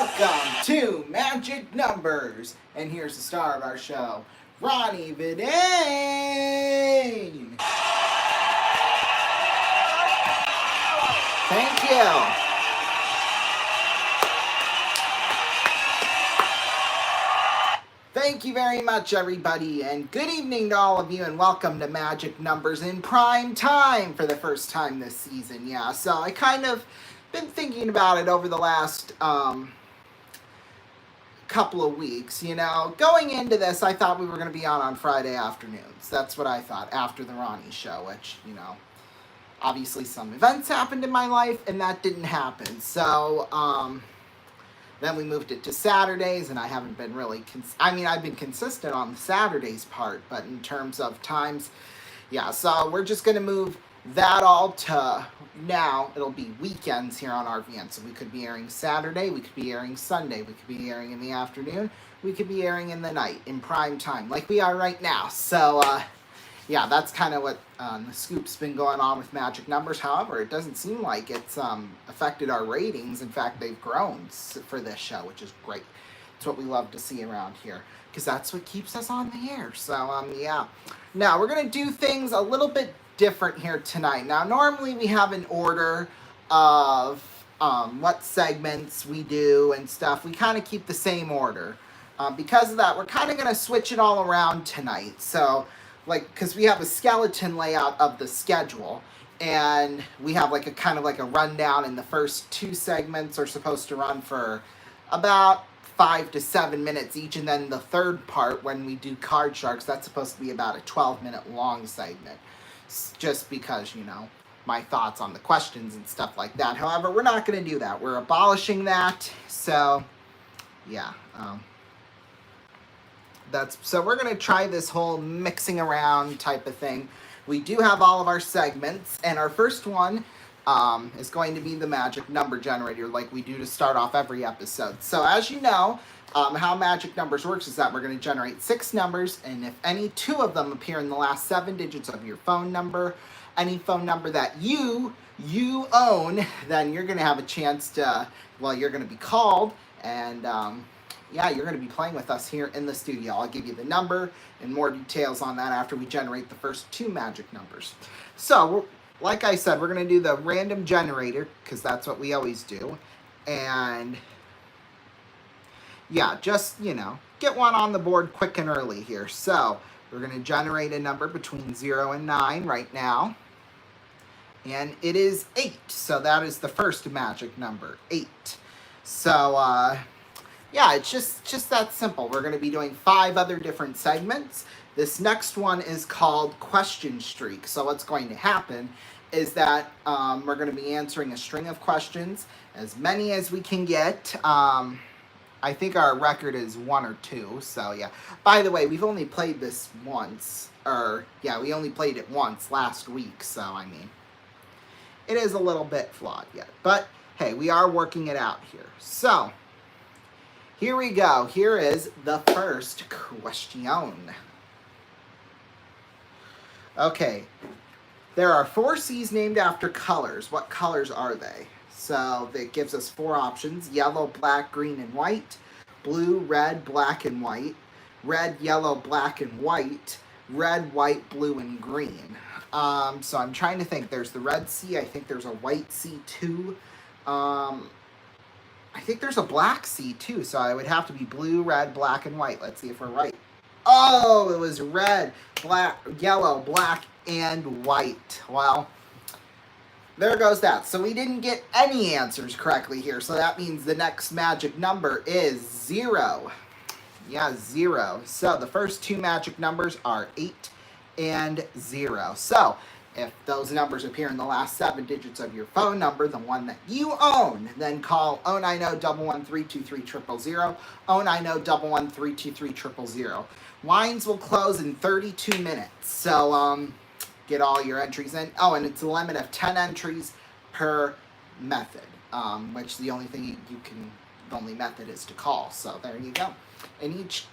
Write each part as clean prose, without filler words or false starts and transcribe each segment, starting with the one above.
Welcome to Magic Numbers, and here's the star of our show, Ronnie Vidane. Thank you. Thank you very much, everybody, and good evening to all of you, and welcome to Magic Numbers in prime time for the first time this season. Yeah, so I kind of been thinking about it over the last couple of weeks. You know, going into this, I thought we were going to be on Friday afternoons. That's what I thought after the Ronnie show, which, you know, obviously some events happened in my life, and that didn't happen. So, then we moved it to Saturdays, and I haven't been really, I've been consistent on the Saturdays part, but in terms of times, yeah, so we're just going to move that all to now. It'll be weekends here on RVN, so we could be airing Saturday, we could be airing Sunday, we could be airing in the afternoon, we could be airing in the night, in prime time, like we are right now. So, yeah, that's kind of what the scoop's been going on with Magic Numbers. However, it doesn't seem like it's affected our ratings. In fact, they've grown for this show, which is great. It's what we love to see around here, because that's what keeps us on the air. So, yeah. Now, we're going to do things a little bit different here tonight. Now, normally we have an order of what segments we do and stuff. We kind of keep the same order. Because of that, we're kind of going to switch it all around tonight. So, like, because we have a skeleton layout of the schedule, and we have like a kind of like a rundown, and the first two segments are supposed to run for about 5 to 7 minutes each, and then the third part, when we do Card Sharks, that's supposed to be about a 12-minute long segment, just because, you know, my thoughts on the questions and stuff like that. However, we're not going to do that. We're abolishing that, so yeah. So we're going to try this whole mixing around type of thing. We do have all of our segments, and our first one is going to be the magic number generator, like we do to start off every episode. So as you know, how Magic Numbers works is that we're going to generate 6 numbers, and if any 2 of them appear in the last 7 digits of your phone number, any phone number that you own, then you're going to have a chance to, well, you're going to be called, and yeah, you're going to be playing with us here in the studio. I'll give you the number and more details on that after we generate the first 2 magic numbers. So, like I said, we're going to do the random generator, because that's what we always do. And, yeah, just, you know, get one on the board quick and early here. So, we're going to generate a number between 0 and 9 right now. And it is 8. So, that is the first magic number, 8. So, yeah, it's just that simple. We're going to be doing 5 other different segments. This next one is called Question Streak. So what's going to happen is that we're going to be answering a string of questions, as many as we can get. I think our record is 1 or 2, so yeah. By the way, we've only played this once. We only played it once last week, so I mean, it is a little bit flawed yet. But hey, we are working it out here. So, here we go. Here is the first question. Okay. There are 4 C's named after colors. What colors are they? So that gives us 4 options: yellow, black, green, and white; blue, red, black, and white; red, yellow, black, and white; red, white, blue, and green. So I'm trying to think. There's the red C. I think there's a white C too. I think there's a black C too, so I would have to be blue, red, black, and white. Let's see if we're right. Oh, it was red, black, yellow, black, and white. Well, there goes that. So we didn't get any answers correctly here, so that means the next magic number is 0. Yeah, 0. So the first 2 magic numbers are 8 and 0. So if those numbers appear in the last 7 digits of your phone number, the one that you own, then call 090-113-2300, 090-113-2300. Lines will close in 32 minutes, so get all your entries in. Oh, and it's a limit of 10 entries per method, which the only thing the only method is to call. So there you go. And each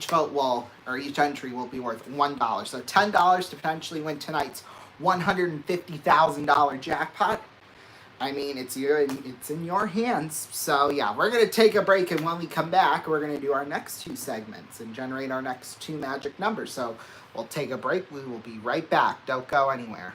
vote each entry will be worth $1. So $10 to potentially win tonight's $150,000 jackpot. I mean, it's in your hands. So yeah, we're gonna take a break, and when we come back, we're gonna do our next two segments and generate our next two magic numbers. So we'll take a break. We will be right back. Don't go anywhere.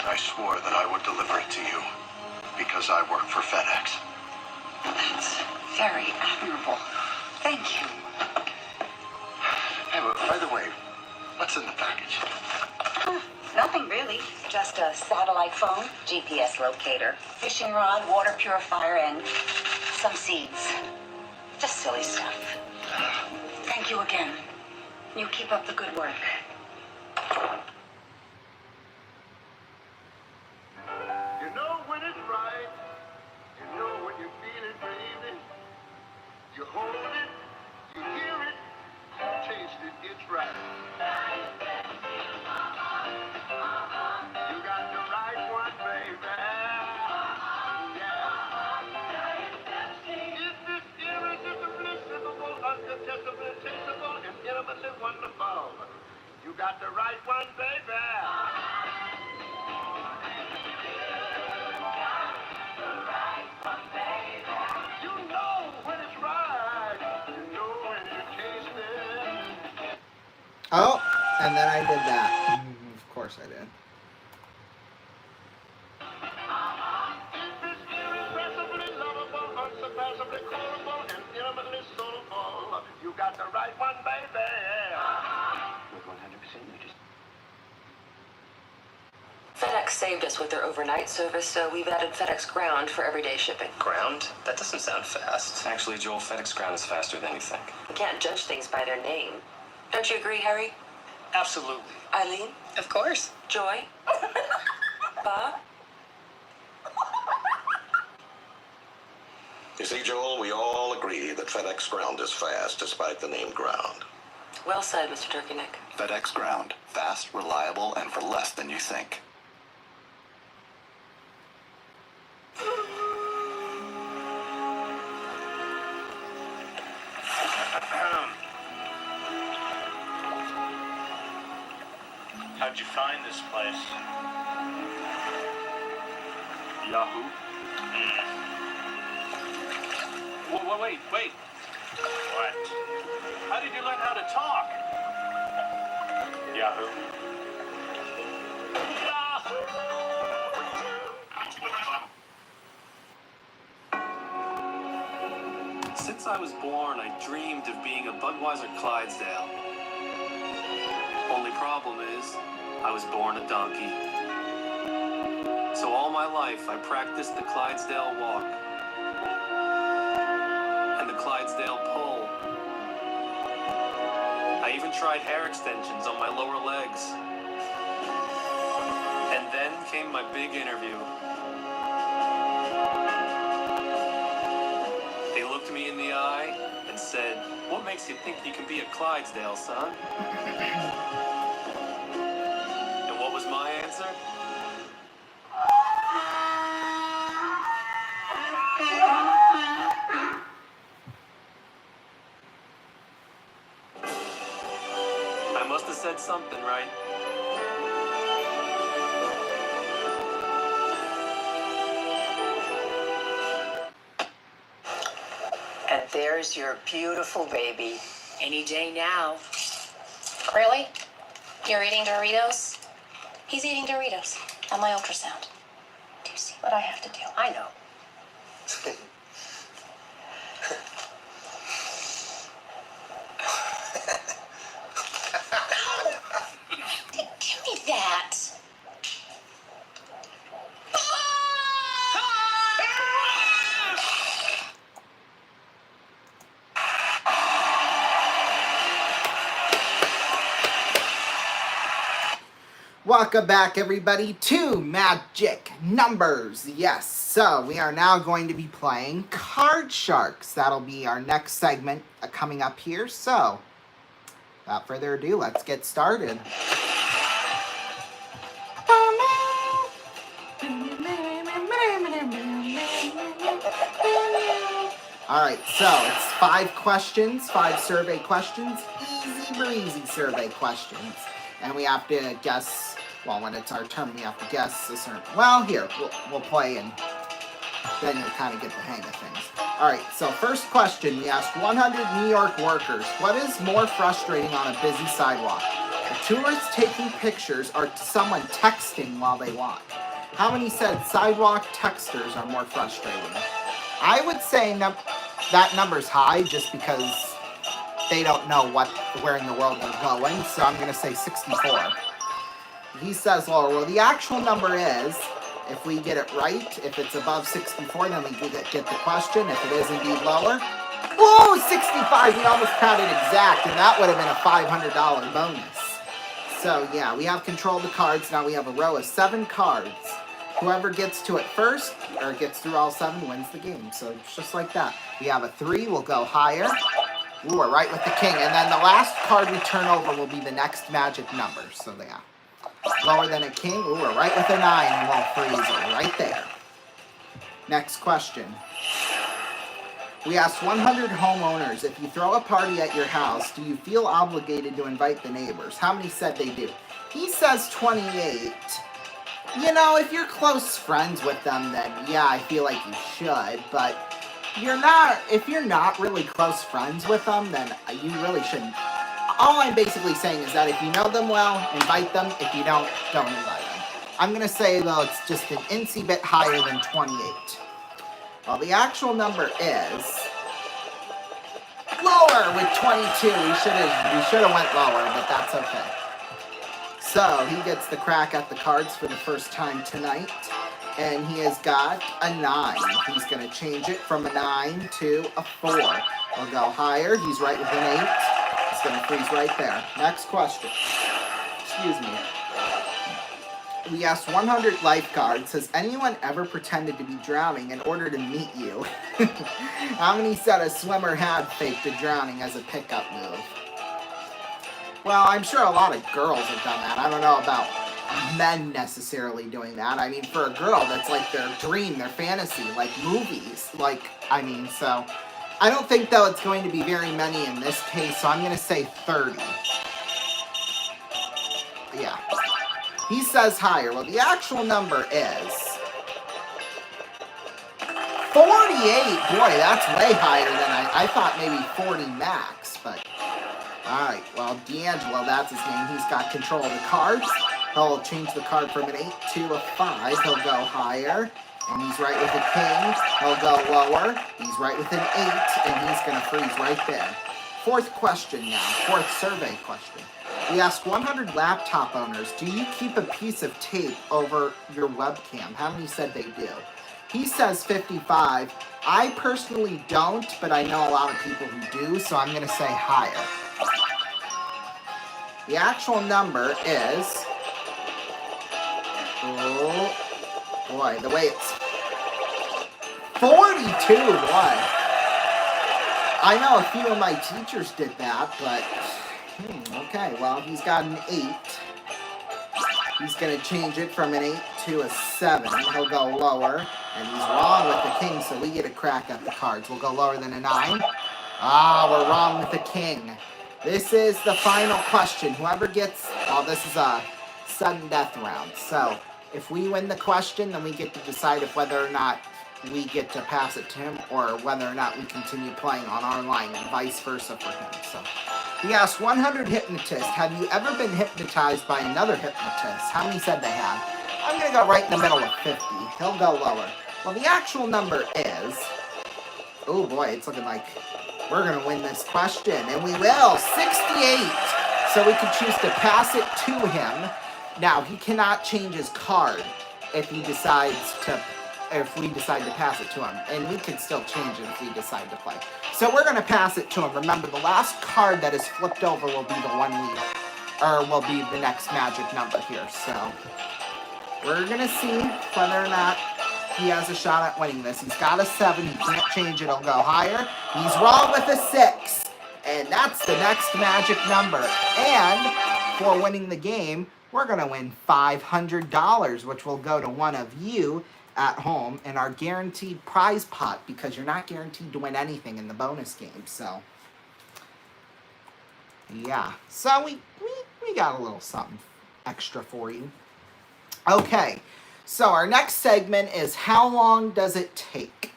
I swore that I would deliver it to you because I work for FedEx. That's very admirable. Thank you. Hey, but by the way, what's in the package? Nothing really. Just a satellite phone, GPS locator, fishing rod, water purifier, and some seeds. Just silly stuff. Thank you again. You keep up the good work. You know when it's right. You know when you feel it, baby. You hold it, you hear it, you taste it, it's right. You got the right one, baby. Yeah. It's this irresistible, uncontestable, tasteable, and intimately wonderful. You got the right one, baby. You know when it's right. You know when you taste it. Oh, and then I did that. Of course I did. It's this irrepressibly lovable, unsurpassably callable, and intimately soulful. You got the right one, baby. With 100% just. FedEx saved us with their overnight service, so we've added FedEx Ground for everyday shipping. Ground? That doesn't sound fast. Actually, Joel, FedEx Ground is faster than you think. You can't judge things by their name. Don't you agree, Harry? Absolutely. Eileen? Of course. Joy? Bob? You see, Joel, we all agree that FedEx Ground is fast, despite the name Ground. Well said, Mr. Turkeyneck. FedEx Ground. Fast, reliable, and for less than you think. How'd you find this place? Yahoo? Wait. What? How did you learn how to talk? Yahoo? Since I was born, I dreamed of being a Budweiser Clydesdale. Only problem is, I was born a donkey. So all my life, I practiced the Clydesdale walk and the Clydesdale pull. I even tried hair extensions on my lower legs. And then came my big interview. They looked me in the eye and said, "What makes you think you can be a Clydesdale, son?" And what was my answer? I must have said something right. And there's your beautiful baby. Any day now. Really? You're eating Doritos? He's eating Doritos on my ultrasound. Do you see what I have to do? I know. Give me that. Welcome back, everybody, to Magic Numbers. Yes, so we are now going to be playing Card Sharks. That'll be our next segment coming up here. So, without further ado, let's get started. Alright, so it's 5 questions, 5 survey questions, easy breezy survey questions. And we have to guess, well, when it's our turn, we have to guess a certain, well, here, we'll play and then you'll kind of get the hang of things. Alright, so first question, we asked 100 New York workers, what is more frustrating on a busy sidewalk? A tourist taking pictures or someone texting while they walk? How many said sidewalk texters are more frustrating? I would say that number's high just because they don't know where in the world they're going, so I'm going to say 64. He says lower. Well, the actual number is, if we get it right, if it's above 64, then we get the question. If it is indeed lower, whoa, 65! We almost had it exact, and that would have been a $500 bonus. So, yeah, we have control of the cards. Now we have a row of 7 cards. Whoever gets to it first, or gets through all 7, wins the game. So it's just like that. We have a 3, we'll go higher. Ooh, we're right with the king. And then the last card we turn over will be the next magic number. So yeah. Lower than a king. Ooh, we're right with a 9, and we'll freeze it right there. Next question. We asked 100 homeowners, if you throw a party at your house, do you feel obligated to invite the neighbors? How many said they do? He says 28. You know, if you're close friends with them, then yeah, I feel like you should, but if you're not really close friends with them, then you really shouldn't. All I'm basically saying is that if you know them well, invite them. If you don't invite them. I'm going to say, though, it's just an incy bit higher than 28. Well, the actual number is lower with 22. We should have went lower, but that's okay. So, he gets the crack at the cards for the first time tonight, and he has got a 9. He's going to change it from a 9 to a 4. We'll go higher. He's right with an 8. He's going to freeze right there. Next question. Excuse me. We asked 100 lifeguards, has anyone ever pretended to be drowning in order to meet you? How many said a swimmer had faked a drowning as a pickup move? Well, I'm sure a lot of girls have done that. I don't know about men necessarily doing that. I mean, for a girl, that's like their dream, their fantasy, like movies. So I don't think, though, it's going to be very many in this case, so I'm going to say 30. Yeah. He says higher. Well, the actual number is 48. Boy, that's way higher than I thought maybe 40 max, but... Alright, well, D'Angelo, that's his name. He's got control of the cards. He'll change the card from an 8 to a 5. He'll go higher, and he's right with a king. He'll go lower. He's right with an 8, and he's going to freeze right there. Fourth question now. Fourth survey question. We asked 100 laptop owners, do you keep a piece of tape over your webcam? How many said they do? He says 55. I personally don't, but I know a lot of people who do, so I'm going to say higher. The actual number is, oh boy, the way it's 42, boy. I know a few of my teachers did that, but, okay, well, he's got an 8. He's going to change it from an 8 to a 7. He'll go lower, and he's wrong with the king, so we get a crack at the cards. We'll go lower than a 9. Ah, we're wrong with the king. This is the final question. Whoever gets... Well, this is a sudden death round. So, if we win the question, then we get to decide if whether or not we get to pass it to him or whether or not we continue playing on our line and vice versa for him. So, we asked 100 hypnotists, have you ever been hypnotized by another hypnotist? How many said they have? I'm going to go right in the middle with 50. He'll go lower. Well, the actual number is... Oh boy, it's looking like... We're going to win this question, and we will. 68. So we can choose to pass it to him. Now, he cannot change his card if we decide to pass it to him. And we can still change it if we decide to play. So we're going to pass it to him. Remember, the last card that is flipped over will be the one we or will be the next magic number here. So we're gonna see whether or not he has a shot at winning this. He's got a 7. He can't change it. It'll go higher. He's wrong with a 6. And that's the next magic number. And for winning the game, we're going to win $500, which will go to one of you at home in our guaranteed prize pot, because you're not guaranteed to win anything in the bonus game. So, yeah. So we got a little something extra for you. Okay. So our next segment is how long does it take?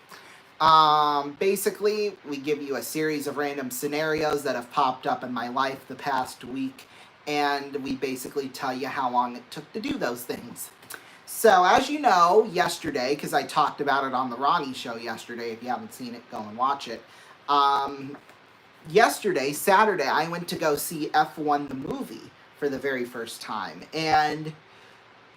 Basically, we give you a series of random scenarios that have popped up in my life the past week, and we basically tell you how long it took to do those things. So, as you know, yesterday, because I talked about it on the Ronnie show yesterday, if you haven't seen it, go and watch it. Yesterday, Saturday, I went to go see F1 the movie for the very first time, and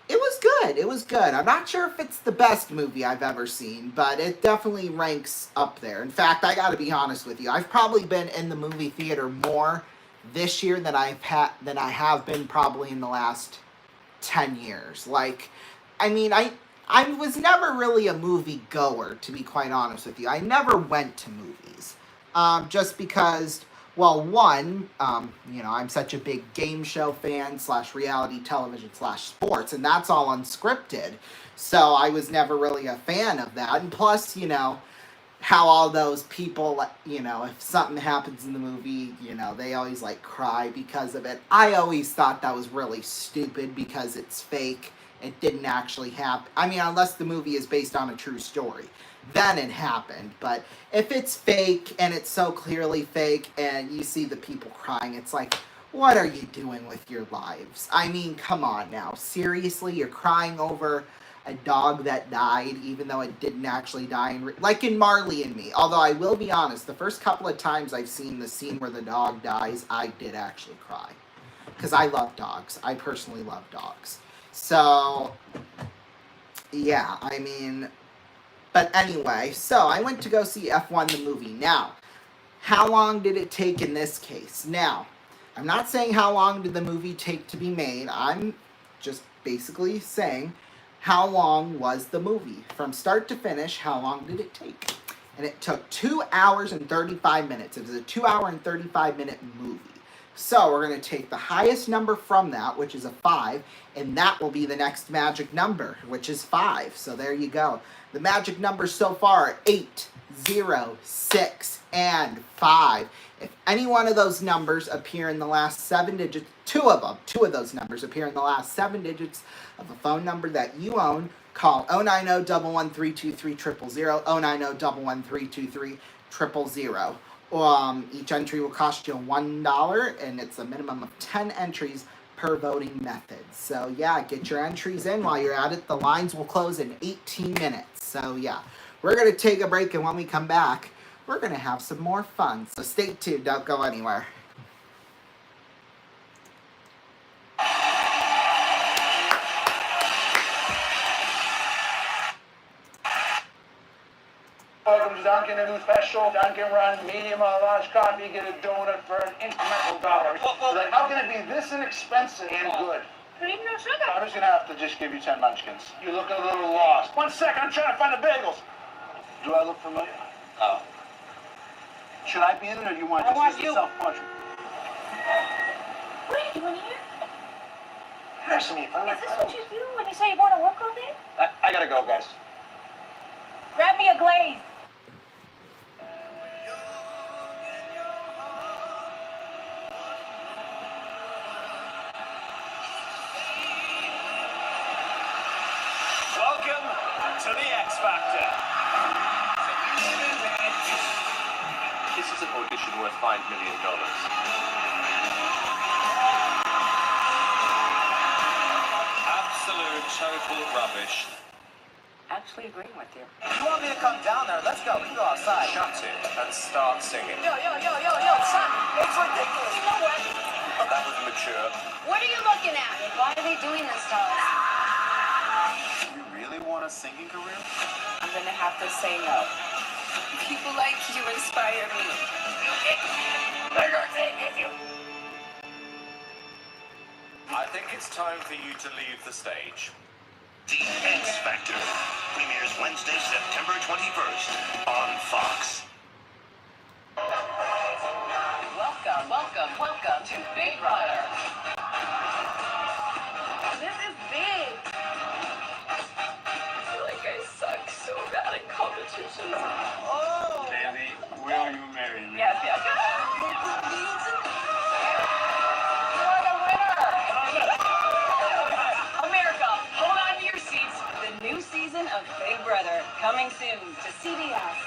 it was good. It was good. I'm not sure if it's the best movie I've ever seen, but it definitely ranks up there. In fact, I gotta be honest with you. I've probably been in the movie theater more this year than I have been probably in the last 10 years. Like, I mean, I was never really a movie goer, to be quite honest with you. I never went to movies. Just because, well, one, I'm such a big game show fan / reality television / sports, and that's all unscripted. So I was never really a fan of that. And plus, how all those people, if something happens in the movie, they always cry because of it. I always thought that was really stupid because it's fake. It didn't actually happen. I mean, unless the movie is based on a true story. Then it happened. But if it's fake and it's so clearly fake and you see the people crying, it's like, what are you doing with your lives? I mean, come on now. Seriously, you're crying over a dog that died, even though it didn't actually die. Like in Marley and Me. Although I will be honest, the first couple of times I've seen the scene where the dog dies, I did actually cry. Because I love dogs. I personally love dogs. So, yeah, I mean, but anyway, so I went to go see F1 the movie. Now, how long did it take in this case? Now, I'm not saying how long did the movie take to be made. I'm just basically saying how long was the movie. From start to finish, how long did it take? And it took 2 hours and 35 minutes. It was a 2 hour and 35 minute movie. So we're going to take the highest number from that, which is a 5, and that will be the next magic number, which is 5. So there you go. The magic numbers so far are 8, 0, 6, and 5. If any one of those numbers appear in the last 7 digits, two of those numbers appear in the last 7 digits of a phone number that you own, call 090-11323-000, 090-11323-000. Each entry will cost you $1, and it's a minimum of 10 entries per voting method. So yeah, get your entries in while you're at it. The lines will close in 18 minutes. So yeah, we're going to take a break, and when we come back, we're going to have some more fun. So stay tuned. Don't go anywhere. Welcome to Dunkin' a new special. Dunkin' Run, medium or large coffee, get a donut for an incremental $1. Like, how can it be this inexpensive and good? Cream, no sugar. I'm just gonna have to just give you 10 munchkins. You look a little lost. 1 second, I'm trying to find the bagels. Do I look familiar? Oh. Should I be in it, or do you want to just use the self-portrait? What are you doing here? Nice to meet you. Is this what you do when you say you want to work all day? I gotta go, guys. Grab me a glaze. Welcome to the X Factor. This is an audition worth $5 million. Absolute total rubbish. Actually agreeing with you. If you want me to come down there, let's go. We can go outside. Shut it and start singing. Yo, son. It's ridiculous. You know what? That was mature. What are you looking at? Why are they doing this to us? You really want a singing career? I'm gonna have to say no. People like you inspire me. I think it's time for you to leave the stage. The X Factor premieres Wednesday, September 21st on Fox. Welcome to Big Brother. This is big. I feel like I suck so bad at competitions. Oh! Baby, will you marry me? Yes. You are the winner! America, hold on to your seats. The new season of Big Brother coming soon to CBS.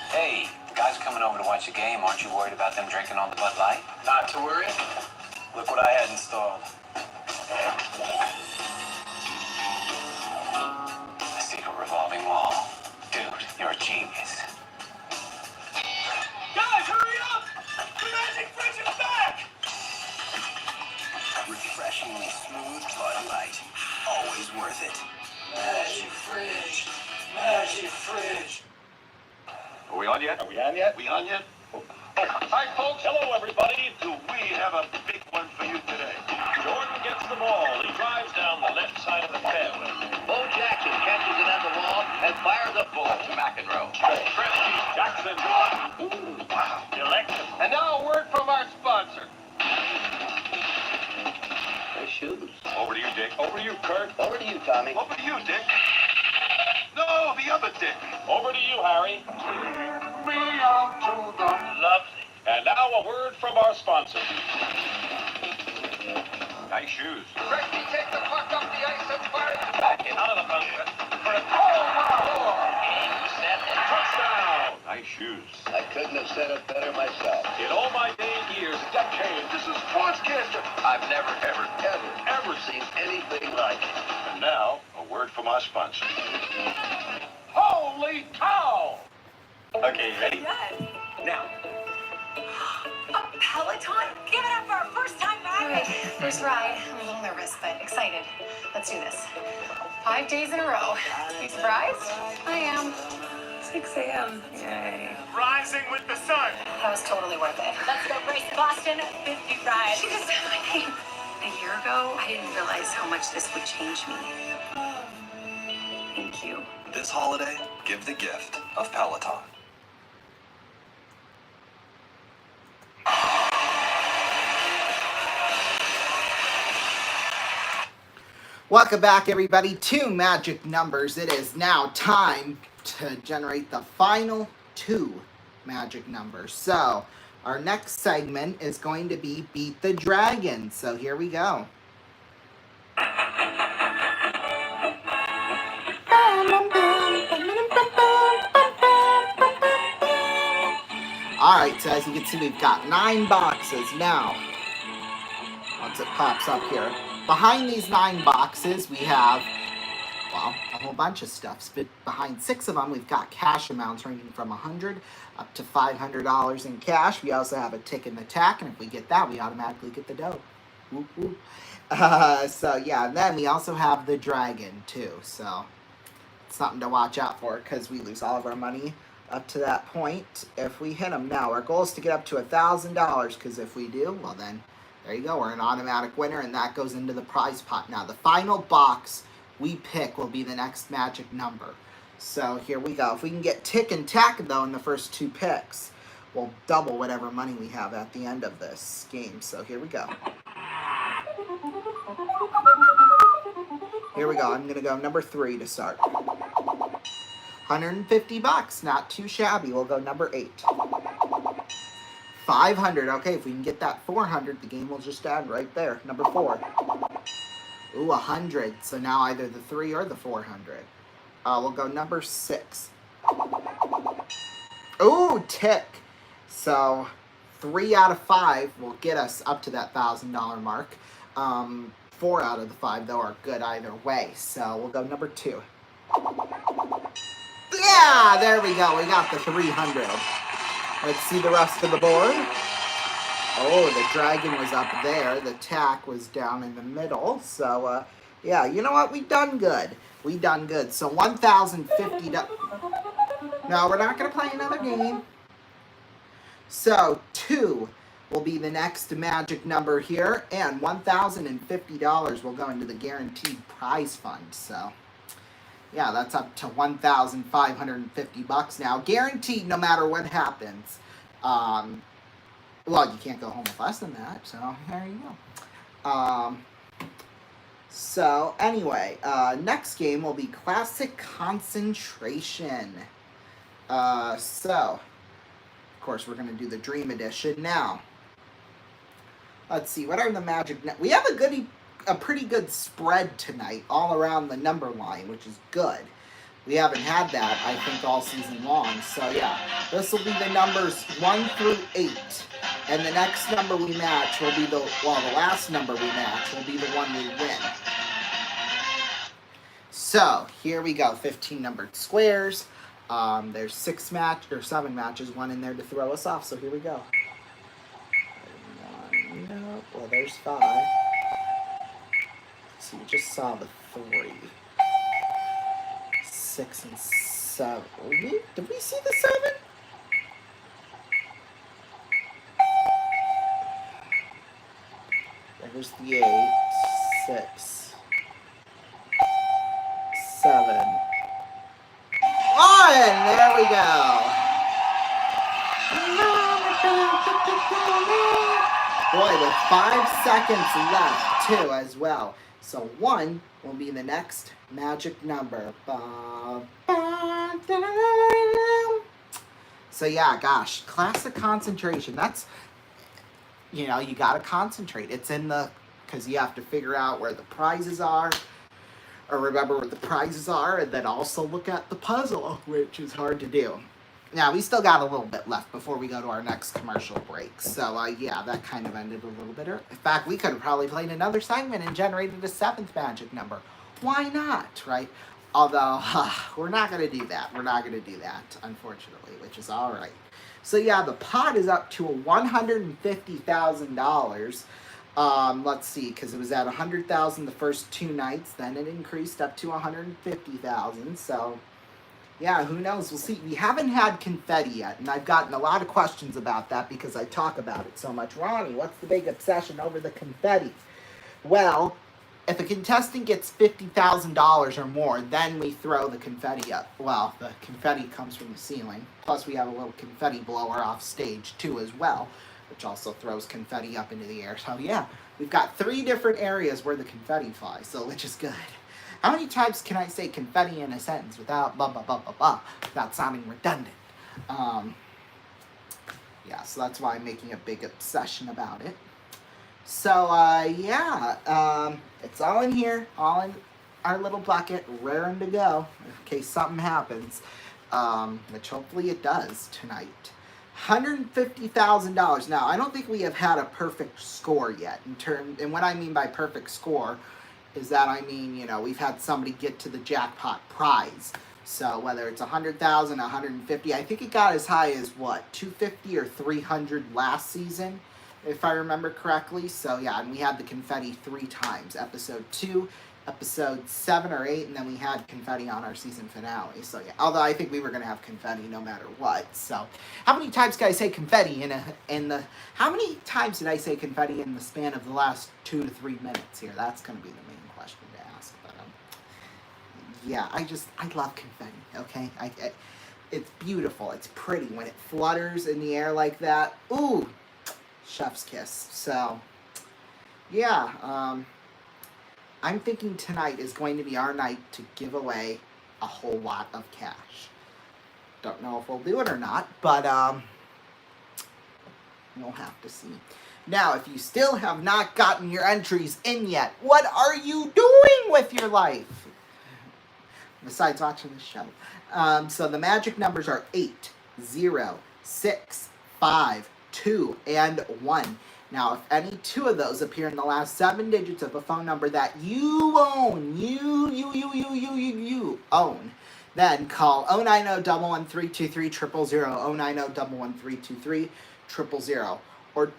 Hey, the guys coming over to watch the game. Aren't you worried about them drinking on the Bud Light? Not to worry. Look what I had installed. A secret revolving wall. Dude, you're a genius. Guys, hurry up! The Magic Fridge is back! Refreshingly smooth Bud Light. Always worth it. Magic Fridge. Magic Fridge. Are we on yet? Are we on yet? We on yet? Hi, folks. Hello, everybody. Do we have a big one for you today? Jordan gets the ball. He drives down the left side of the fairway. Bo Jackson catches it at the wall and fires up ball to McEnroe. Tracy Jackson. Ooh, wow. Election. And now a word from our sponsor. Nice shoes. Over to you, Dick. Over to you, Kurt. Over to you, Tommy. Over to you, Dick. No, the other Dick. Over to you, Harry. Me out to the... Lovely. And now a word from our sponsor. Nice shoes. Tracy, take the puck up the ice and fire it Back in out of the bunker for a set and touchdown. Nice shoes. I couldn't have said it better myself. In all my dang years, decades, This is sportscaster. I've never, ever seen anything like it. And now, a word from our sponsor. holy cow! Okay, ready? Yes. Now. A Peloton? Give it up for our first time All right, ride. first ride. I'm a little nervous, but excited. Let's do this. 5 days in a row. You surprised? I am. 6 a.m. Yay. Rising with the sun. That was totally worth it. Let's go race Boston 50 ride. She was my name. A year ago, I didn't realize how much this would change me. Thank you. This holiday, give the gift of Peloton. Welcome back, everybody, to Magic Numbers. It is now time to generate the final 2 magic numbers. So, our next segment is going to be Beat the Dragon. So, here we go. Alright, so as you can see, we've got 9 boxes now. Once it pops up here. Behind these 9 boxes, we have, well, a whole bunch of stuff. But behind 6 of them, we've got cash amounts ranging from $100 up to $500 in cash. We also have a tick in the tack, and if we get that, we automatically get the dough. Whoop, whoop. So, yeah, and then we also have the dragon, too. So, it's something to watch out for, because we lose all of our money up to that point if we hit them. Now, our goal is to get up to $1,000, because if we do, well then, there you go, we're an automatic winner, and that goes into the prize pot. Now, the final box we pick will be the next magic number. So, here we go. If we can get tick and tack, though, in the first 2 picks, we'll double whatever money we have at the end of this game. So, here we go. Here we go. I'm going to go number 3 to start. $150, not too shabby. We'll go number 8. 500. Okay, if we can get that 400, the game will just end right there. Number 4. Ooh, 100. So now either the 3 or the 400. We'll go number 6. Ooh, tick. So 3 out of 5 will get us up to that $1,000 mark. 4 out of the 5, though, are good either way. So we'll go number 2. Yeah, there we go. We got the 300. Let's see the rest of the board. Oh, the dragon was up there. The tack was down in the middle. So, yeah, you know what? We done good. We done good. So, $1,050. No, we're not going to play another game. So, 2 will be the next magic number here, and $1,050 will go into the guaranteed prize fund. So, yeah, that's up to $1,550 now, guaranteed no matter what happens. Well, you can't go home with less than that, so there you go. So, anyway, next game will be Classic Concentration. So, of course, we're going to do the Dream Edition now. Let's see, what are the magic... We have a pretty good spread tonight all around the number line, which is good. We haven't had that, I think, all season long. So, yeah, this will be the numbers 1 through 8. And the next number we match will be the last number we match will be the one we win. So, here we go, 15 numbered squares. There's 7 matches, one in there to throw us off, so here we go. No, well, there's 5. So we just saw the 3. 6 and 7. Did we see the 7? There's the 8, 6, 7. 1! There we go. Boy, with 5 seconds left, too, as well. So 1 will be the next magic number. So yeah, gosh, Classic Concentration. That's, you know, you gotta concentrate. It's in the, because you have to figure out where the prizes are, or remember where the prizes are, and then also look at the puzzle, which is hard to do. Now, we still got a little bit left before we go to our next commercial break. So, yeah, that kind of ended a little bit early. In fact, we could have probably played another segment and generated a 7th magic number. Why not, right? Although, we're not going to do that. We're not going to do that, unfortunately, which is all right. So, yeah, the pot is up to $150,000. Let's see, because it was at $100,000 the first 2 nights. Then it increased up to $150,000. So, yeah, who knows? We'll see. We haven't had confetti yet, and I've gotten a lot of questions about that because I talk about it so much. Ronnie, what's the big obsession over the confetti? Well, if a contestant gets $50,000 or more, then we throw the confetti up. Well, the confetti comes from the ceiling. Plus, we have a little confetti blower off stage, too, as well, which also throws confetti up into the air. So, yeah, we've got 3 different areas where the confetti flies, so which is good. How many times can I say confetti in a sentence without blah, blah, blah, blah, blah, without sounding redundant? Yeah, so that's why I'm making a big obsession about it. So, yeah, it's all in here, all in our little bucket, raring to go, in case something happens, which hopefully it does tonight. $150,000. Now, I don't think we have had a perfect score yet, and what I mean by perfect score is that, I mean, you know, we've had somebody get to the jackpot prize. So whether it's 100,000, 150, I think it got as high as, what, 250 or 300 last season, if I remember correctly. So yeah, and we had the confetti 3 times. Episode 2, episode 7 or 8, and then we had confetti on our season finale. So yeah, although I think we were going to have confetti no matter what. So how many times can I say confetti how many times did I say confetti in the span of the last 2 to 3 minutes here? That's going to be the main question to ask. But yeah, I love confetti, okay? It's beautiful. It's pretty when it flutters in the air like that. Ooh, chef's kiss. So yeah, I'm thinking tonight is going to be our night to give away a whole lot of cash. Don't know if we'll do it or not, but we'll have to see. Now, if you still have not gotten your entries in yet, what are you doing with your life? Besides watching the show. So the magic numbers are 8, 0, 6, 5, 2, and 1. Now, if any 2 of those appear in the last 7 digits of a phone number that you own, you own, then call 090-11323-000, 090-11323-000, or,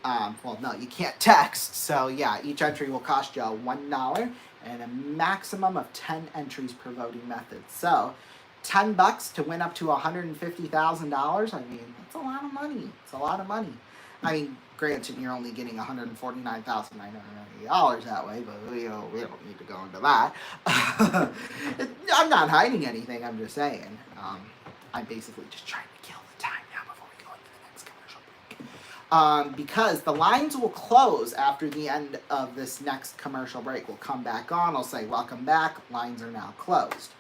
well, no, you can't text, so yeah, each entry will cost you $1, and a maximum of 10 entries per voting method. So, $10 to win up to $150,000, I mean, that's a lot of money. It's a lot of money. I mean, granted, you're only getting $149,990 that way, but we don't need to go into that. I'm not hiding anything. I'm just saying. I'm basically just trying to kill the time now before we go into the next commercial break. Because the lines will close after the end of this next commercial break. We'll come back on. I'll say, welcome back. Lines are now closed.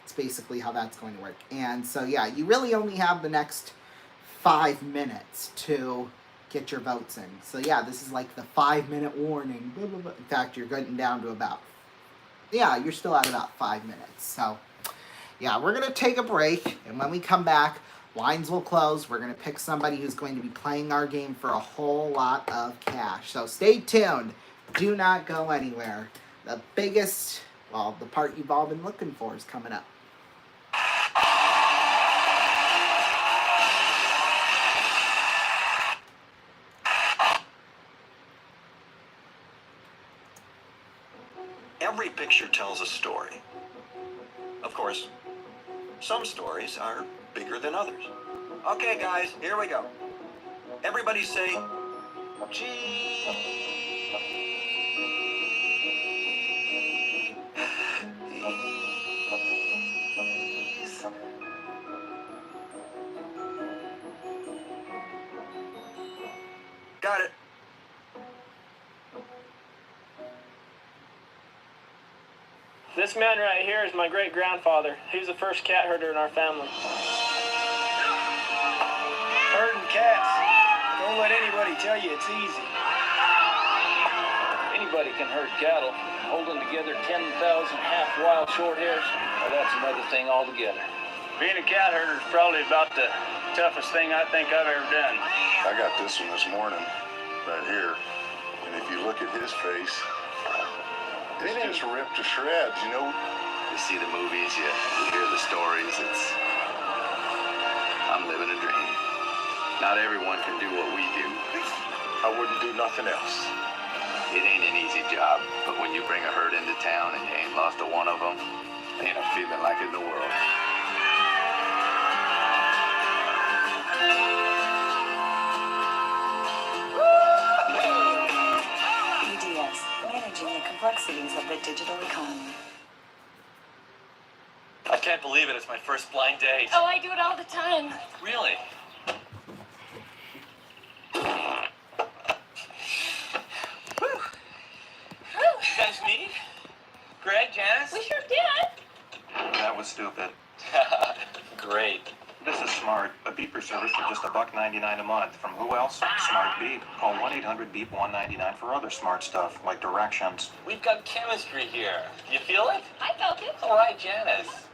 It's basically how that's going to work. And so, yeah, you really only have the next 5 minutes to get your votes in. So, yeah, this is like the 5-minute warning. Blah, blah, blah. In fact, you're getting down to about, yeah, you're still at about 5 minutes. So, yeah, we're going to take a break. And when we come back, lines will close. We're going to pick somebody who's going to be playing our game for a whole lot of cash. So, stay tuned. Do not go anywhere. The biggest, well, the part you've all been looking for is coming up. Every picture tells a story. Of course, some stories are bigger than others. Okay, guys, here we go. Everybody say, cheese. Got it. This man right here is my great-grandfather. He was the first cat herder in our family. Herding cats. Don't let anybody tell you it's easy. Anybody can herd cattle. Holding together 10,000 half-wild short hairs, well, that's another thing altogether. Being a cat herder is probably about the toughest thing I think I've ever done. I got this one this morning, right here. And if you look at his face, it's just ripped to shreds, you know? You see the movies, you hear the stories, I'm living a dream. Not everyone can do what we do. I wouldn't do nothing else. It ain't an easy job, but when you bring a herd into town and you ain't lost a one of them, ain't a feeling like it in the world. EDS, managing the complexities of the digital economy. I can't believe it. It's my first blind date. Oh, I do it all the time. Really? You guys meet? Greg, Janice? We sure did. That was stupid. Great. This is Smart, a beeper service for just $1.99 a month. From who else? Smart Beep. Call 1-800-BEEP-199 for other smart stuff, like directions. We've got chemistry here. You feel it? I felt it. All right, Janice.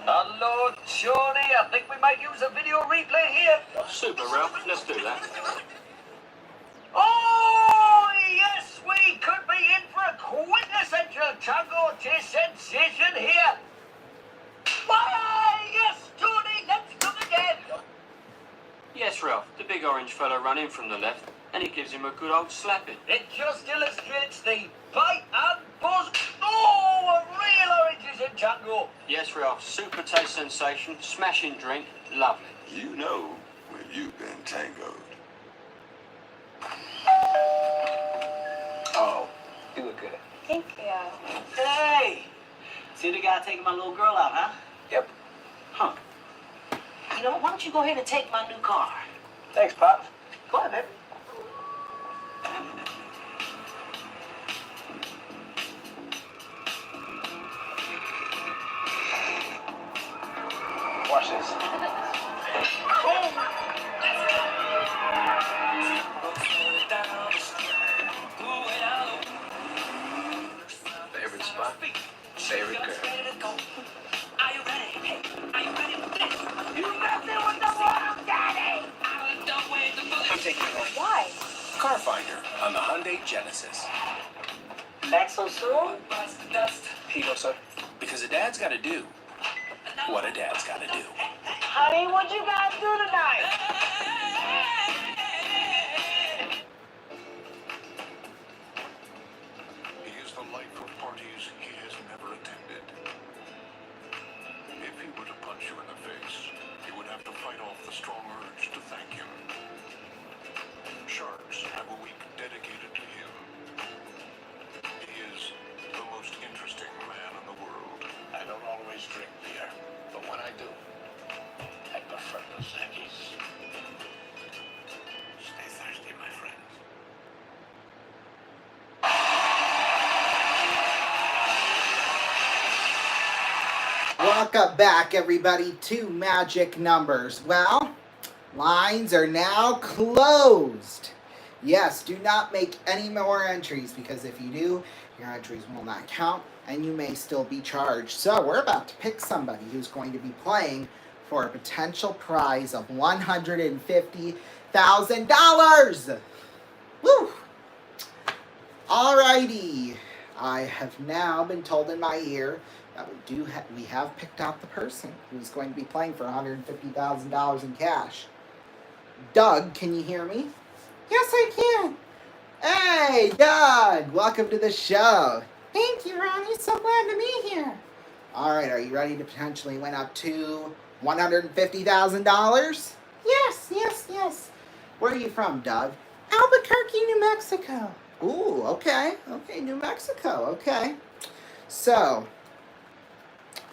Hello, Johnny. I think we might use a video replay here. Super, Ralph. Let's do that. Oh, yes, we could be in for a quintessential tango chase sensation here. Why, yes, Johnny, let's come again. Yes, Ralph. The big orange fella ran in from the left, and he gives him a good old slapping. It just illustrates the bite and buzz. Oh, a real oranges in tango. Yes, Ralph. Super taste sensation, smashing drink, lovely. You know when you've been tangoed. Oh, you look good. Thank you. Hey! See the guy taking my little girl out, huh? Yep. Huh. You know what? Why don't you go ahead and take my new car? Thanks, Pop. Go ahead, baby. Watch this. Favorite spot? Favorite girl. Are you ready? Hey, are you ready for this? You got there with the world, Daddy! I'm taking it home. Why? Car Finder on the Hyundai Genesis. Back so soon? Here you go, sir. Because a dad's got to do what a dad's got to do. Honey, what you guys do tonight? He is the life of parties he has never attended. If If he were to punch you in the face, you would have to fight off the strong urge to thank him. Sharks have a week dedicated to him. He is the most interesting man in the world. I don't always drink beer, but when I do, I prefer Dos Equis. Stay thirsty, my friend. Welcome back, everybody, to Magic Numbers. Well, lines are now closed. Yes, do not make any more entries, because if you do, your entries will not count and you may still be charged. So we're about to pick somebody who's going to be playing for a potential prize of $150,000. Woo! Alrighty, I have now been told in my ear that we have picked out the person who's going to be playing for $150,000 in cash. Doug, can you hear me? Yes, I can. Hey, Doug, welcome to the show. Thank you, Ronnie. So glad to be here. All right, are you ready to potentially win up to $150,000? Yes. Where are you from, Doug? Albuquerque, New Mexico. Ooh, okay, New Mexico, okay. So,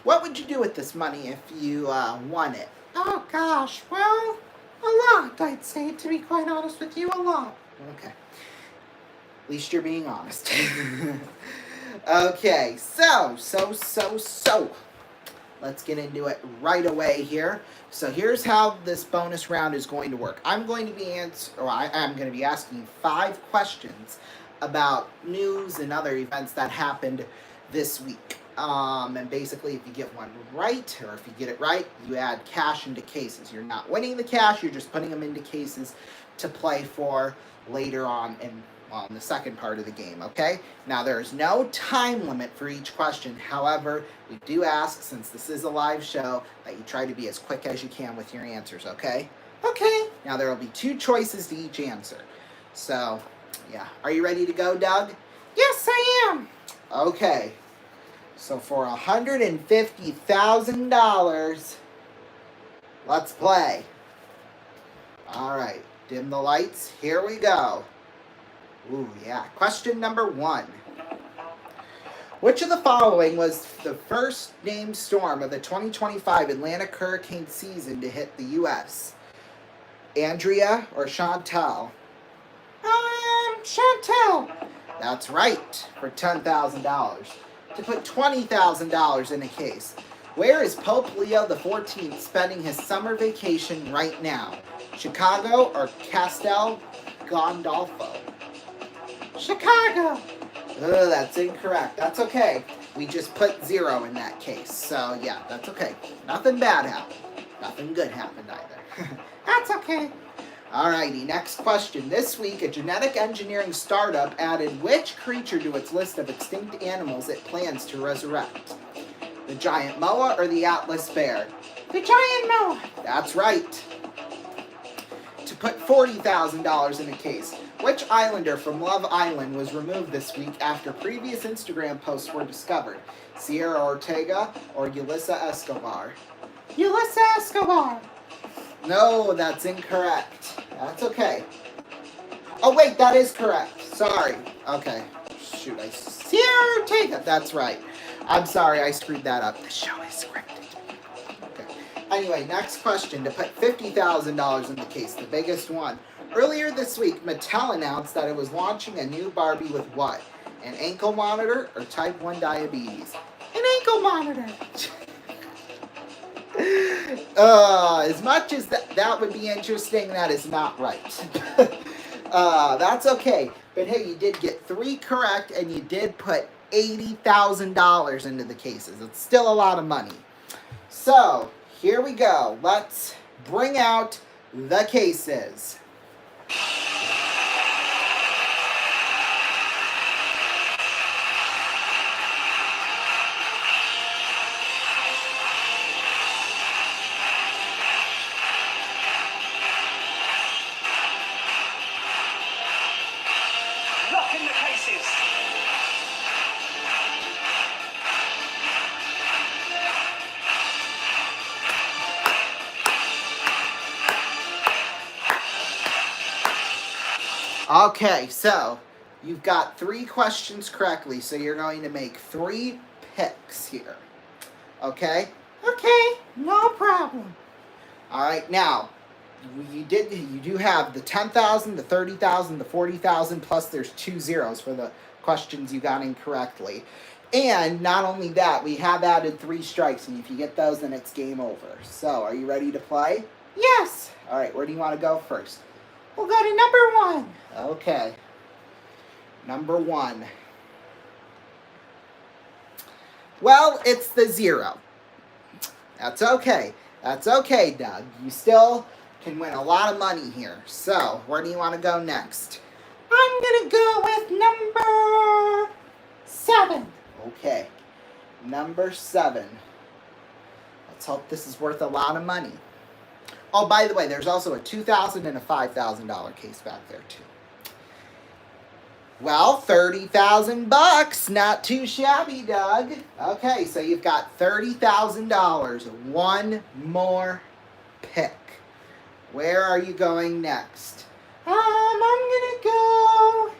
what would you do with this money if you won it? Oh, gosh, well, a lot, I'd say, to be quite honest with you, a lot. Okay. At least you're being honest. Okay, so. Let's get into it right away here. So here's how this bonus round is going to work. I'm going to be asking 5 questions about news and other events that happened this week. And basically, if you get one right, or if you get it right, you add cash into cases. You're not winning the cash, you're just putting them into cases to play for later on in the second part of the game, okay? Now, there's no time limit for each question. However, we do ask, since this is a live show, that you try to be as quick as you can with your answers, okay? Okay. Now, there will be 2 choices to each answer. So, yeah. Are you ready to go, Doug? Yes, I am. Okay. So, for $150,000, let's play. All right. Dim the lights. Here we go. Ooh, yeah. Question number 1. Which of the following was the first named storm of the 2025 Atlantic hurricane season to hit the U.S.? Andrea or Chantal? Chantal. That's right, for $10,000. To put $20,000 in a case, where is Pope Leo XIV spending his summer vacation right now? Chicago or Castel Gandolfo? Chicago. Oh, that's incorrect. That's okay. We just put 0 in that case. So, yeah, that's okay. Nothing bad happened. Nothing good happened either. That's okay. Alrighty, next question. This week, a genetic engineering startup added which creature to its list of extinct animals it plans to resurrect? The giant moa or the Atlas bear? The giant moa. That's right. To put $40,000 in a case, which islander from Love Island was removed this week after previous Instagram posts were discovered? Sierra Ortega or Yulissa Escobar? Yulissa Escobar. No, that's incorrect. That's okay. Oh, wait, that is correct. Sorry. Okay. Shoot, Sierra Ortega. That's right. I'm sorry, I screwed that up. The show is scripted. Okay. Anyway, next question. To put $50,000 in the case, the biggest one. Earlier this week, Mattel announced that it was launching a new Barbie with what? An ankle monitor or type 1 diabetes? An ankle monitor. As much as that would be interesting, that is not right. That's okay. But hey, you did get 3 correct, and you did put $80,000 into the cases. It's still a lot of money. So, here we go. Let's bring out the cases. Lock in the cases. Okay, so you've got 3 questions correctly, so you're going to make 3 picks here. Okay? Okay, no problem. All right, now you do have the 10,000, the 30,000, the 40,000, plus there's 2 zeros for the questions you got incorrectly. And not only that, we have added 3 strikes, and if you get those, then it's game over. So, are you ready to play? Yes. All right, where do you want to go first? We'll go to number 1. Okay. Number 1. Well, it's the 0. That's okay. That's okay, Doug. You still can win a lot of money here. So, where do you want to go next? I'm going to go with number 7. Okay. Number 7. Let's hope this is worth a lot of money. Oh, by the way, there's also a $2,000 and a $5,000 case back there, too. Well, $30,000. Not too shabby, Doug. Okay, so you've got $30,000. One more pick. Where are you going next? I'm gonna go...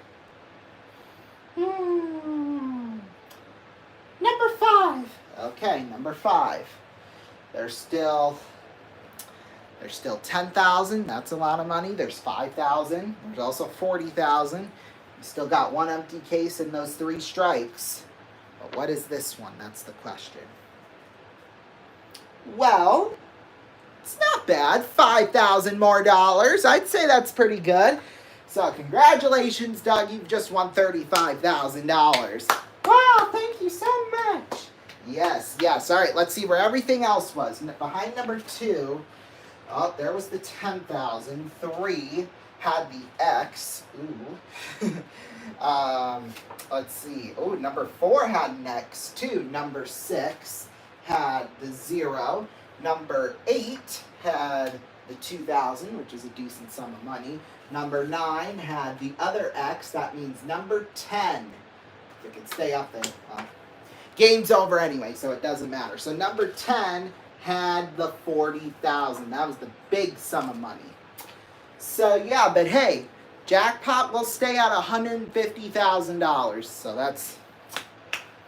number 5. Okay, number 5. There's still 10,000. That's a lot of money. There's 5,000. There's also 40,000. You still got 1 empty case in those 3 strikes. But what is this one? That's the question. Well, it's not bad. 5,000 more dollars. I'd say that's pretty good. So congratulations, Doug. You've just won $35,000. Wow, thank you so much. Yes, yes. All right, let's see where everything else was. Behind number 2, oh, there was the 10,000. 3 had the X. Ooh. Let's see. Oh, number 4 had an X too. Number 6 had the 0. Number 8 had the 2,000, which is a decent sum of money. Number 9 had the other X. That means number 10. If it can stay up there. Game's over anyway, so it doesn't matter. So number 10 had the 40,000. That was the big sum of money. So yeah, but hey, jackpot will stay at $150,000. So that's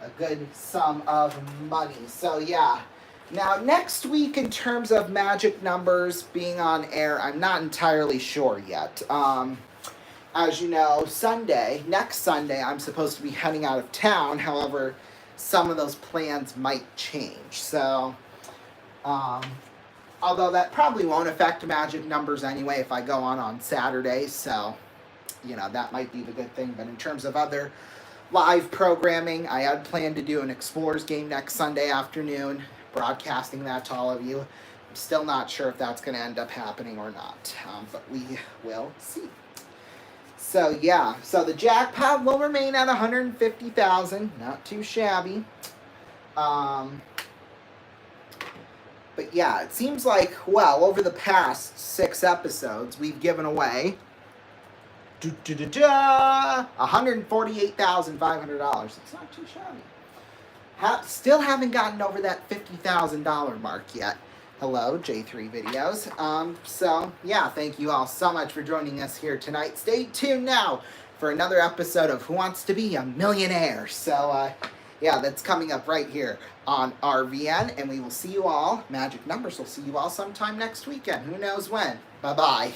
a good sum of money. So yeah. Now next week, in terms of magic numbers being on air, I'm not entirely sure yet. As you know, next Sunday, I'm supposed to be heading out of town. However, some of those plans might change. So, although that probably won't affect magic numbers anyway if I go on Saturday. So, you know, that might be the good thing. But in terms of other live programming, I had planned to do an Explorers game next Sunday afternoon, broadcasting that to all of you. I'm still not sure if that's going to end up happening or not, but we will see. So yeah, so the jackpot will remain at $150,000, not too shabby. But yeah, it seems like, well, over the past 6 episodes, we've given away $148,500. It's not too shabby. Still haven't gotten over that $50,000 mark yet. Hello, J3 Videos. So, yeah, thank you all so much for joining us here tonight. Stay tuned now for another episode of Who Wants to Be a Millionaire? So, yeah, that's coming up right here on RVN, and we will see you all, Magic Numbers will see you all sometime next weekend. Who knows when? Bye-bye.